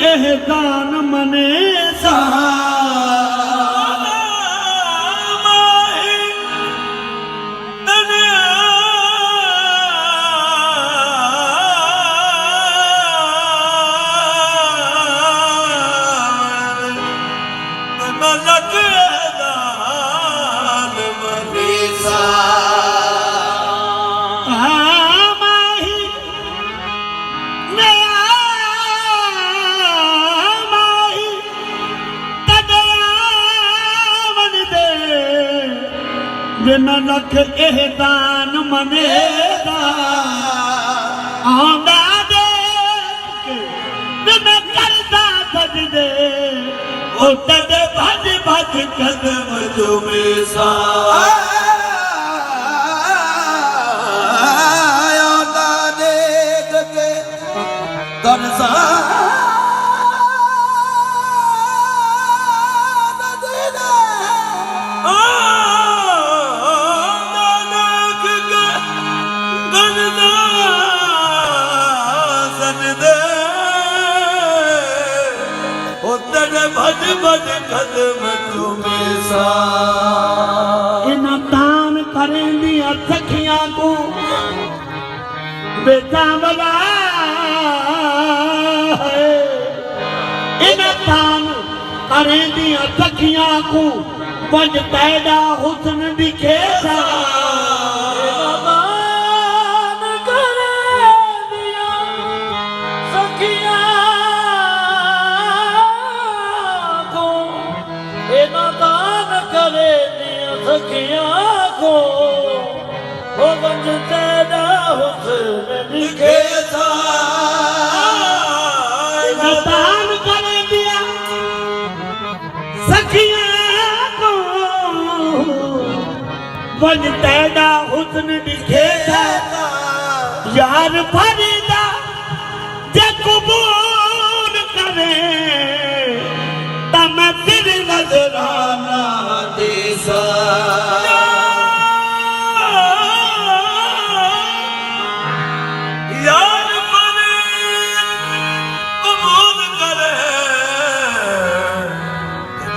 एहसान मने सा बिना लख एहसान मनेदा आंदा देख बिना करदा सजदे ओ तड़े भज भज कदम चुमे सा आंदा देख के करसा भज भज कदम चुमे सा इना दान करें दिया सखियां को बेटा वाला है इना दान करें दिया सखियां को पंज पैदा हुस्न दिखे सा सखियां को वो बंज तेरा हुस्न दिखे सा दान कर दिया सखियां को बंज तेरा हुस्न दिखे सा यार फरीदा जे कबूल करे तम फिर नजराना देसा यार मने कबूल करे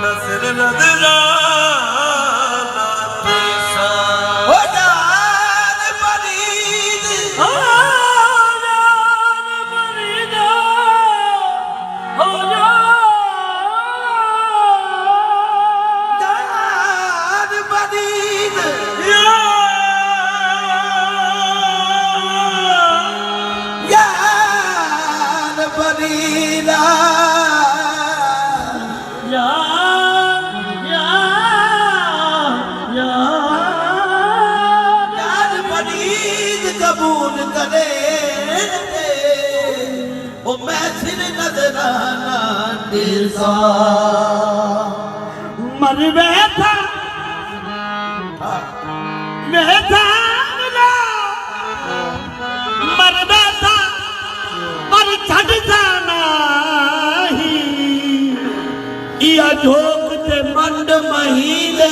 नजर नजराना देसा हो जान फरीद हो जान फरीदा हो कबूल करे ओ मैं फिर नजराना देसा मर बैठा बैठा मर बैठा पर छड़ जाना ही या झोंक ते मंड महीने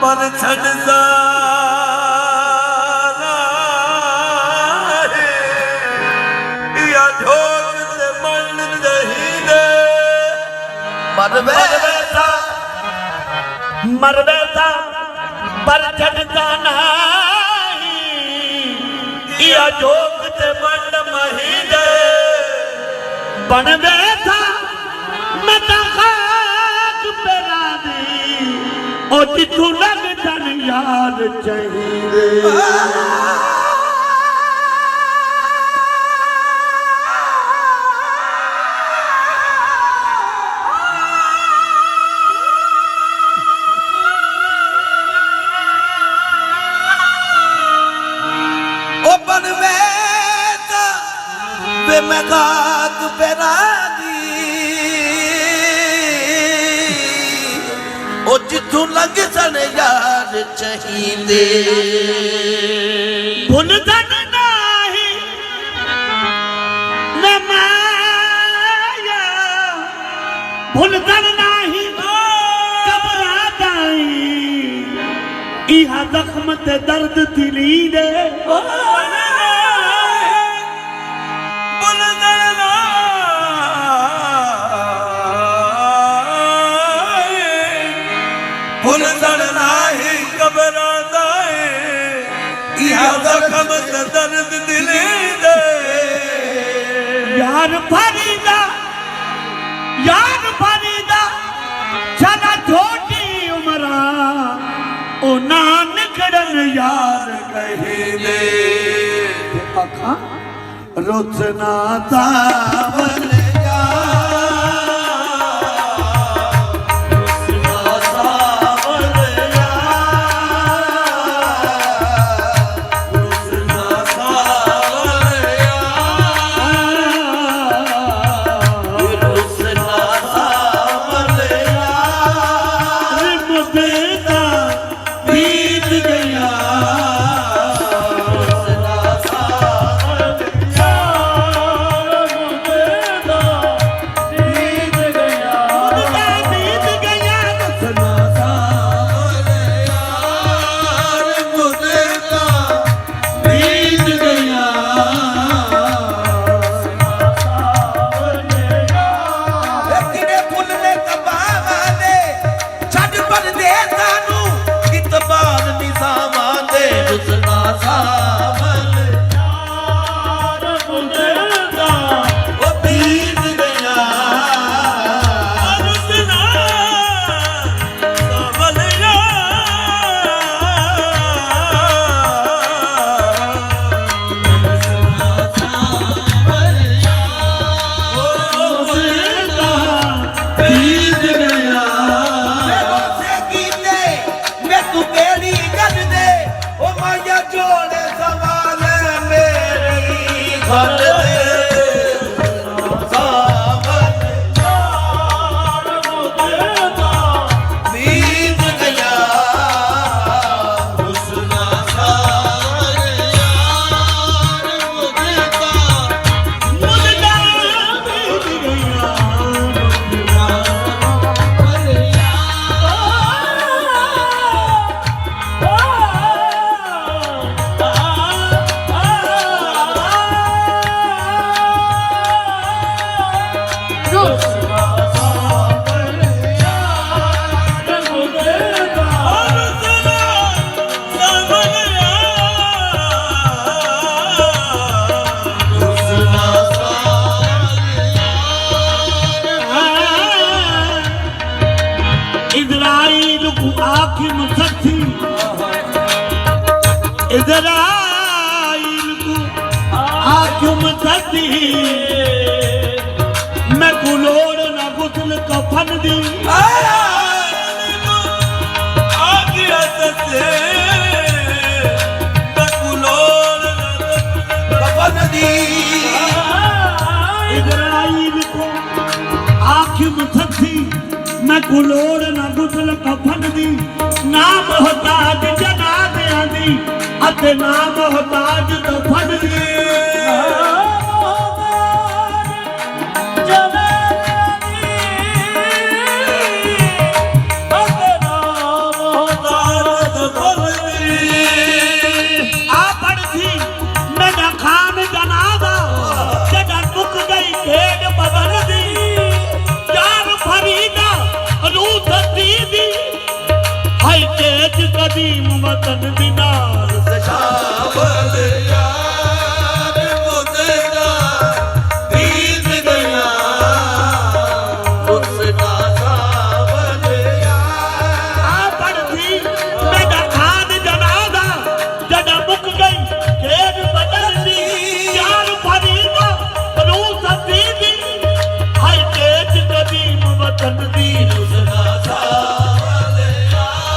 पर छड़ जाना या झोंक ते मंड महीने मर बैठा पर छड़ जाना या झोंक ते मंड महीने बन बैठा मैं खाक पेरा दी ओ जिथू लग जन याद चाहिए मैं खाक पेरा दी ओ जिथों लग सन यार चाहिए भुल दन नाही न माया भुल दन नाही घबरादाई इहा जख्म ते दर्द दिली दे दर्द दिले दे यार फरीदा चला छोटी उमरा ओ नानकड़न यार कहे दे आखा रुतना तावल मैं कुलोड़ ना गुसल कफन दी इज़राइल को आखिम थी मैं कुलोड़ ना गुसल कफन दी ना मोहताज जनाज़े दी अते ना मोहताज दफन दी कदीम वतन दिनार से शावल यार मुझे बीत गया उसना शावल यार पढ़ती मेरा खान जनादा जदा मुक गई खेद बदल दी यार फरीदा रू सदी दी हाय तेज कदीम वतन दीन उसना शावल यार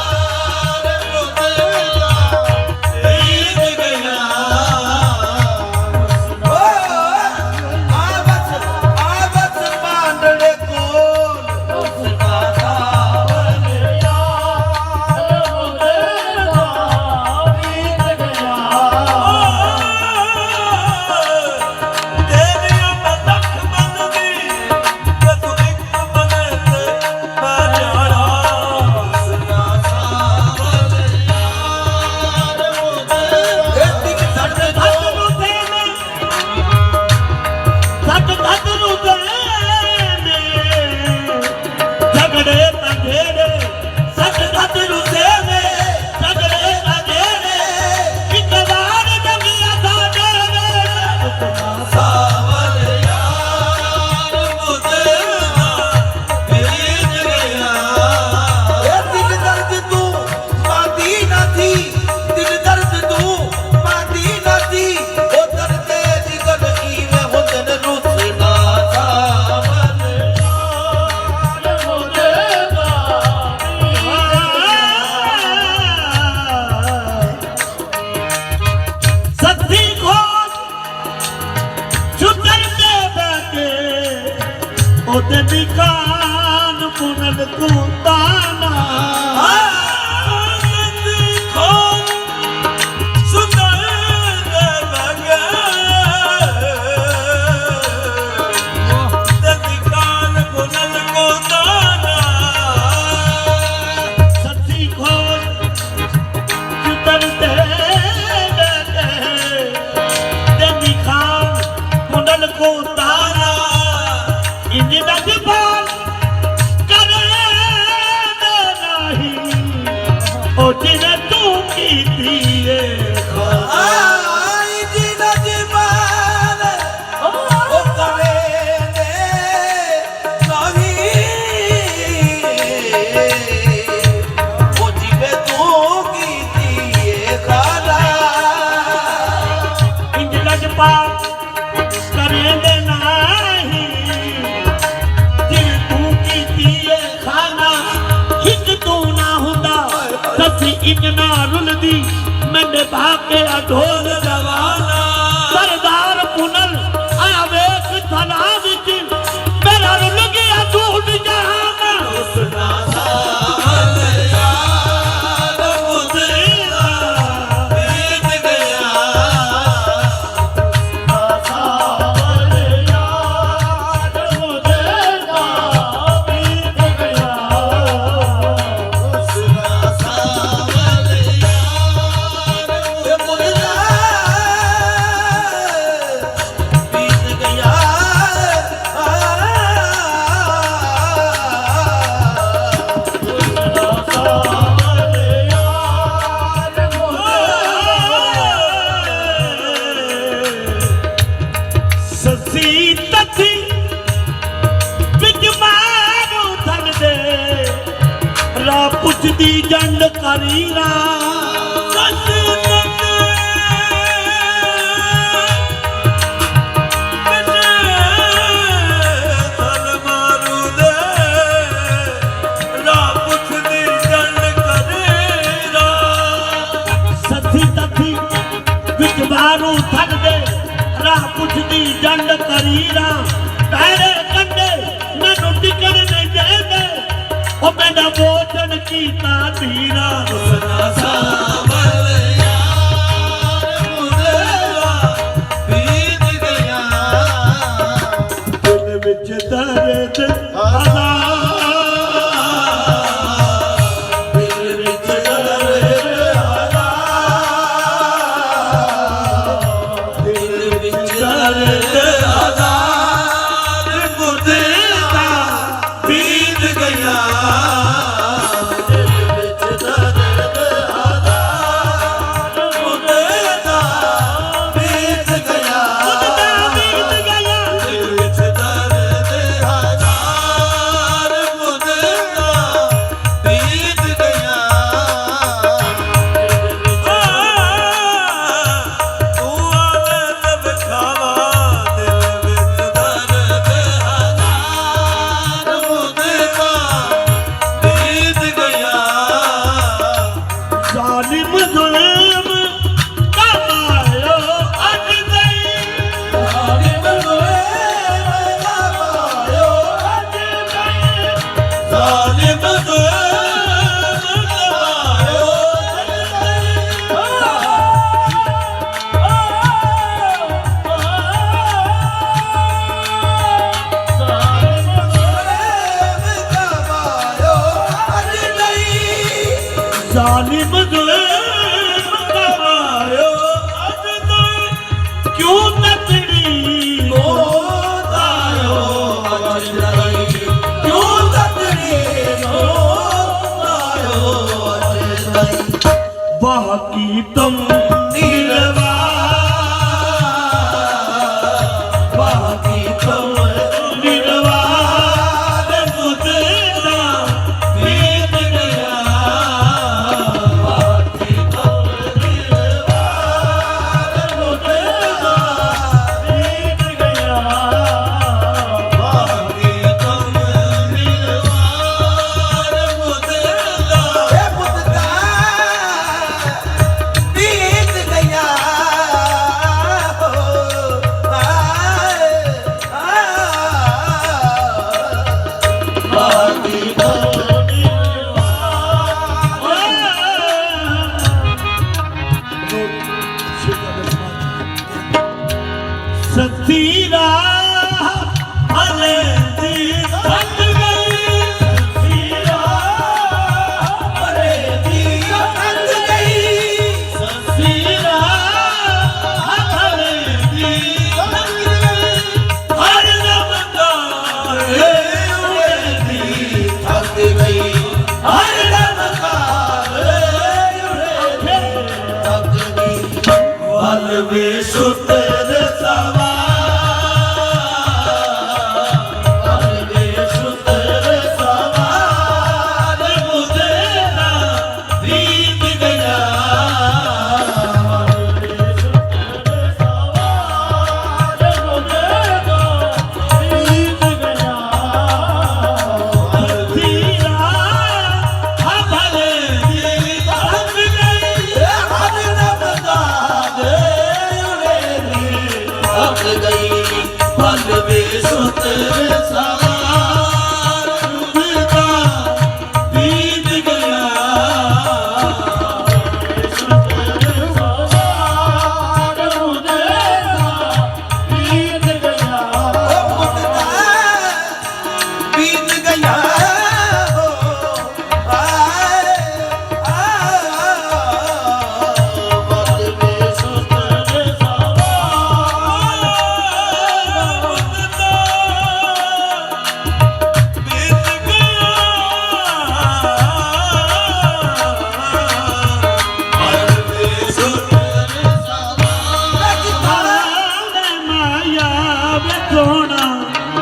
कीती है आई जी नजमान ओ करे ने नहीं ओ जिवे तू कीती है खाना इंज लजपात करेंगे नहीं जिवे तू कीती है खाना हिक तू ना हुंदा ससी इतना रुलदी मैंने भाके अढोल रवाना सरदार पुनल आवेश थला विच मेरा रुल गया दूध जहाना उसना साल याद मुझेरा बीत गया सावल याद मुझेरा बीत गया उसना साल याद मुझेरा बीत गया ससी तथी विच मारू थन दे रा पुछदी जंड करी रा सस सथी तथी विच मारू थन दे रा पुछदी जंड करी रा तारे कंडे मैनू टिकण नहीं दे दे ओ मेरा भोजन कीता धीरा उसना सावल याद मुझेरा बीत गया दिल विच दर्द आना दिल विच दर्द आना दिल विच दर्द आज़ाद मुझेरा बीत गया दिल विच दर्द आज़ाद मुझेरा बीत गया बीत गया दिल विच दर्द आज़ाद मुझेरा बीत गया तू आवे लब खावा दिल विच दर्द आज़ाद मुझेरा बीत गया जालिम जुल्म कमायो अज नहीं जालिम ज़ुल्म कमायो अज नहीं जालिम ज़ुल्म कमायो जालिम जुल्म कमायो अज नहीं क्यों तकड़ी बाकी तुम नीलवा बाकी तुम नीलवा मुझेरा बीत गया बाकी तुम नीलवा मुझेरा बीत गया सतीरा हले दी थक गई सतीरा हले दी थक गई सतीरा हले दी थक गई हर नमकार उड़े दी थक गई हर नमकार उड़े ਵੇ ਸੁਤਰ ਸਵਾਰ ਵੇ ਸੁਤਰ ਸਵਾਰ ਮੁਝੇ ਨਾ ਬੀਤ ਗਿਆ ਵੇ ਸੁਤਰ ਸਵਾਰ ਮੁਝੇ ਨਾ ਬੀਤ ਗਿਆ ਧੀਰਾ ਹਮਲੇ ਦੀ ਤੰਗ ਗਈ ਹਰ ਨਬਦਾਦ ਉੜੇਲੀ ਅੱਗ ਗਈ ਪਲ ਵੇ ਸੁਤਰ ਸਵਾਰ ਮੁਝਦਾ ਬੀਤ ਗਿਆ ਵੇ ਸੁਤਰ ਸਵਾਰ ਮੁਝਦਾ ਬੀਤ ਗਿਆ ਮੁਝਦਾ ਬੀਤ ਗਿਆ ਮਾਇਆ ਵੇਖੋਣਾ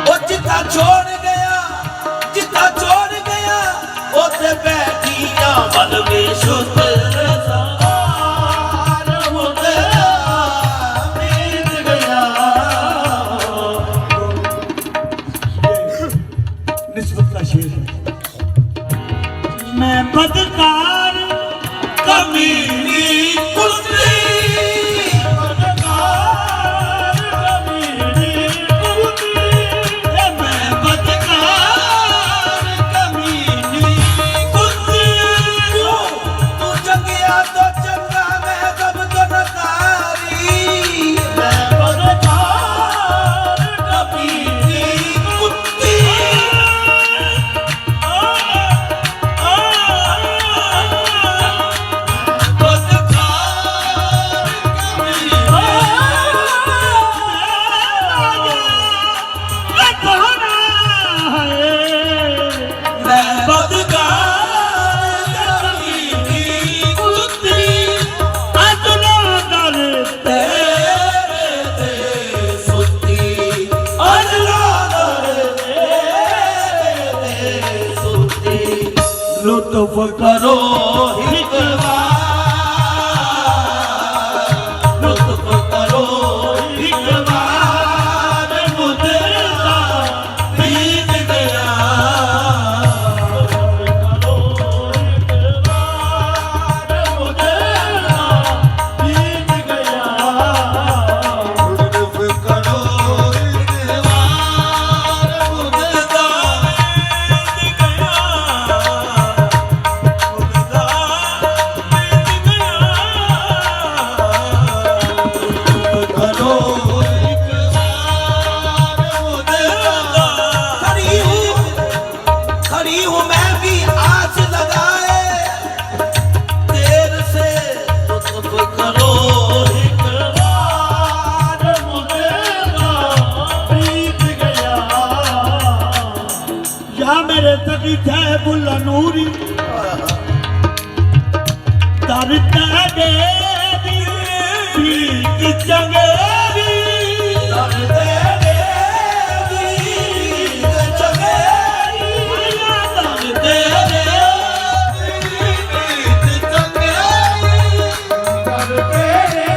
ਉਹ ਜਿੱਥਾ ਛੋੜ ਗਿਆ ਜਿੱਥਾ ਛੋੜ ਗਿਆ ਉੱਥੇ ਬੈਠੀਆਂ ਮਨ ਵੇ ਸੁਤਰ ਸਵਾਰ ਮੁਝੇ ਬੀਤ ਗਿਆ ਨਿਸਬਤ ਦਾ ਸ਼ੇਰ ਹੈ ਮੈਂ ਬਦਕਾਰ ਕਮੀਨੀ ਕੁਲਤੀ ਬਦਕਾਰ ਕਮੀਨੀ ਕੁਲਤੀ ਮੈਂ ਬਦਕਾਰ ਕਮੀਨੀ ਕੁਲਤੀ ਤੂੰ ਚੰਗਿਆ ਤੋਂ ਚੰਗਾ ਮੈਂ ਕਬ ਤੋਂ ਨਕਾਰੀ ਮੈਂ ਬਦਕਾਰ ਕਮੀਨੀ ਕੁਲਤੀ लुत्फ करो एक बार लुत्फ करो एक बार मुझे बीत गया करो एक बार मुझे बीत गया लुत्फ करो एक बार मुझे खड़ी हूँ मैं भी आस लगाए देर से लुत्फ करो एक बार मुझे बीत गया या मेरे तकी थे बुला नूरी दर तेरे की चंगेरी दर तेरे बीत चंगेरी दर तेरे बीत चंगेरी दर तेरे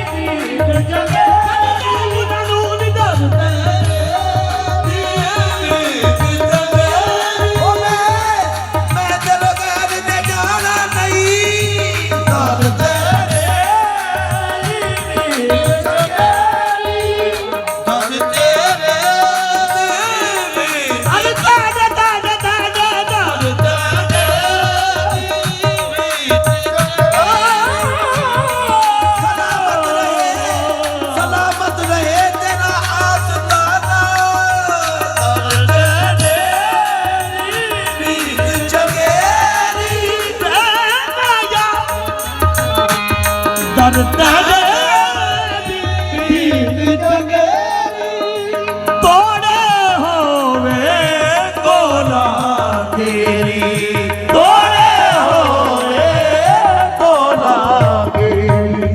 बीत चंगेरी बुला नूरी दर तेरे बीत चंगेरी ओ मैं तेरे घर में जाना नहीं दर तेरे बीत चंगेरी दर तेरे बीत अरे ताजा ताजा ताजा ताजा सलामत रहे तेरा आस्ताना बीत चंगेरी दर तेरे बीत चंगेरी तोड़े होवे कोला तेरी तोड़े होवे कोला तेरी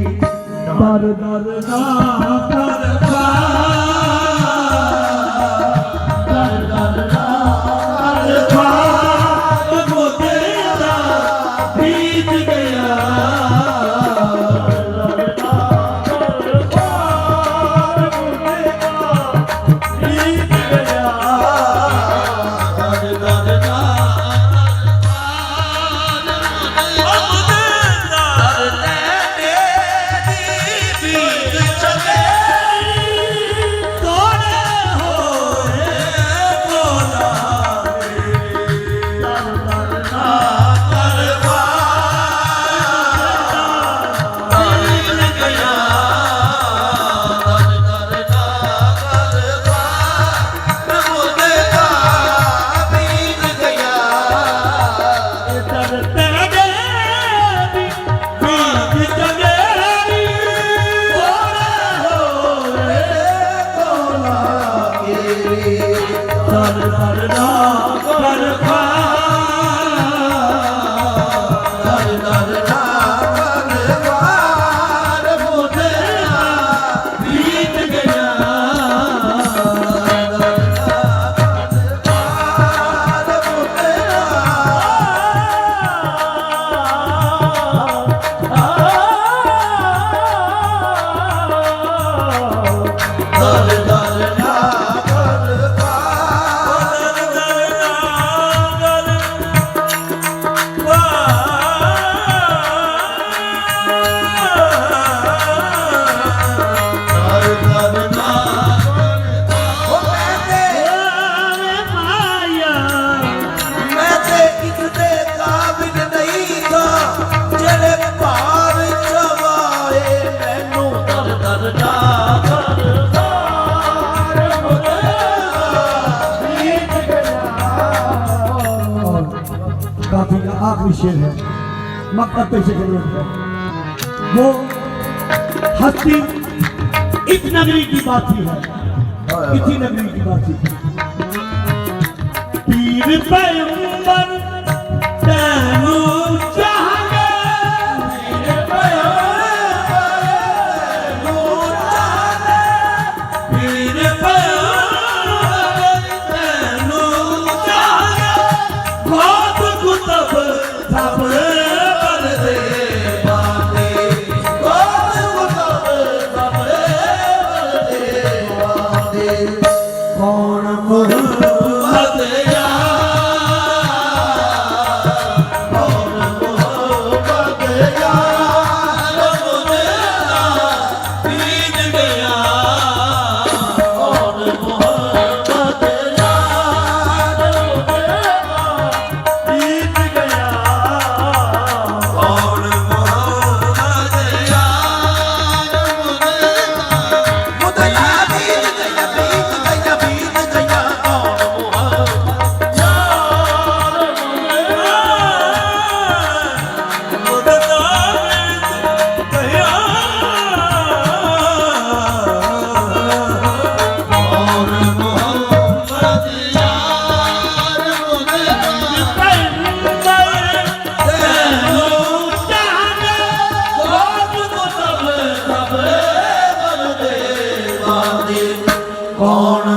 काफी शेर है, मक्का पे से वो हस्ती इस नगरी की बात ही है, इसी नगरी की बात ही है। पीर पैगंबर तैनू चाहगे, पीर पैगंबर तैनू चाहगे, पीर पैगंबर तैनू चाहगे, बहुत कुतब सब कर दे बांधे, बहुत कुतब सब कर दे बांधे। कौन मोहम्मद कौन